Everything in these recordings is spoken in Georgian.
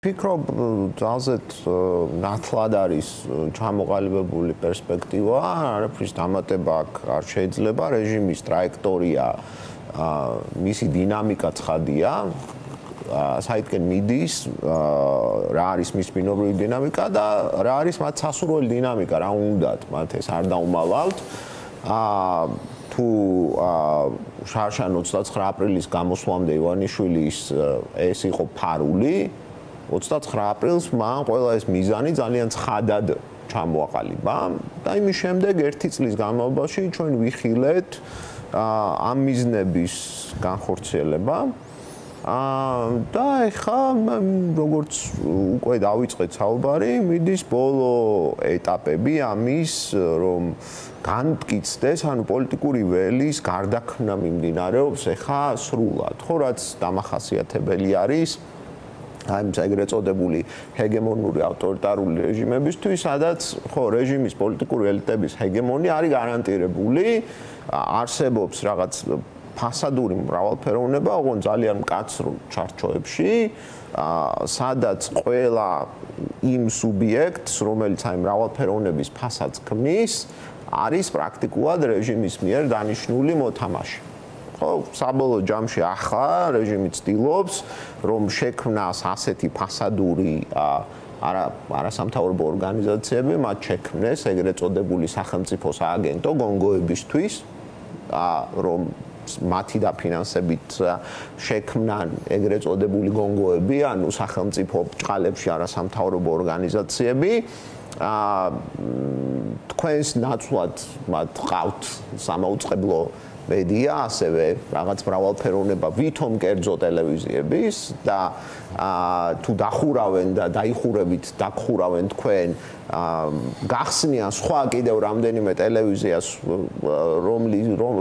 ვფიქრობ, ძალზედ ნათლად არის ჩამოყალიბებული პერსპექტივა, არაფრის დამატება აქ არ შეიძლება, რეჟიმის ტრაექტორია, მისი დინამიკა ცხადია, საითკენ მიდის, რა არის მის ბინობრივი დინამიკა და რა არის მათ სასურველი დინამიკა, რა უნდათ მათ ეს არ დაუმალავთ. თუ შარშან 29 აპრილის გამოსვლამდე ივანიშვილის ეს იყო ფარული, 29 აპრილს მან ყველა ეს მიზანი ძალიან ცხადად ჩამოაყალიბა და იმის შემდეგ ერთი წლის განმავლობაში ჩვენ ვიხილეთ ამ მიზნების განხორციელება და ეხლა როგორც უკვე დავიწყეთ საუბარი, მიდის ბოლო ეტაპები ამის, რომ განმტკიცდეს, ანუ პოლიტიკური ველის გარდაქმნა მიმდინარეობს ეხლა სრულად, ხო, რაც დამახასიათებელი არის აი ეგრეთ წოდებული ჰეგემონური ავტორიტარული რეჟიმებისთვის, სადაც ხო რეჟიმის პოლიტიკური ელიტების ჰეგემონია არის გარანტირებული, არსებობს რაღაც ფასადური მრავალფეროვნება, ოღონდ ძალიან მკაცრ ჩარჩოებში, სადაც ყველა იმ სუბიექტს, რომელიც აი მრავალფეროვნების ფასადს ქმნის, არის პრაქტიკულად რეჟიმის მიერ დანიშნული მოთამაშე. ხო, საბოლოო ჯამში ახლა რეჟიმი ცდილობს, რომ შექმნას ასეთი ფასადური არასამთავრობო ორგანიზაციები, მათ შექმნეს ეგრეთ წოდებული სახელმწიფო სააგენტო გონგოებისთვის, რომ მათი დაფინანსებით შექმნან ეგრეთ წოდებული გონგოები, ანუ სახელმწიფო ბრჭყალებში არასამთავრობო ორგანიზაციები. თქვენს ნაცვლად მათ ყავთ სამაუწყებლო მედია, ასევე რაღაც მრავალფეროვნება ვითომ კერძო ტელევიზიების და თუ დახურავენ და დაიხურებით დაგხურავენ თქვენ გახსნიან სხვა კიდევ რამდენიმე ტელევიზიას,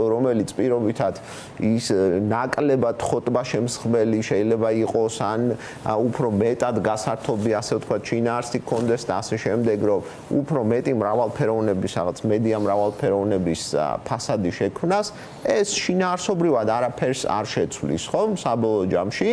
რომელიც პირობითად ის ნაკლებად ხოტბაშემსხმელი შეიძლება იყოს, ან უფრო მეტად გასართობი, ასე ვთქვათ, შინაარსი გქონდეს და ასე შემდეგ, რომ უფრო მეტი მრავალფეროვნების, რაღაც მედია მრავალფეროვნების ფასადი შექმნას, ეს შინაარსობრივად არაფერს არ შეცვლის, ხო, საბოლოო ჯამში.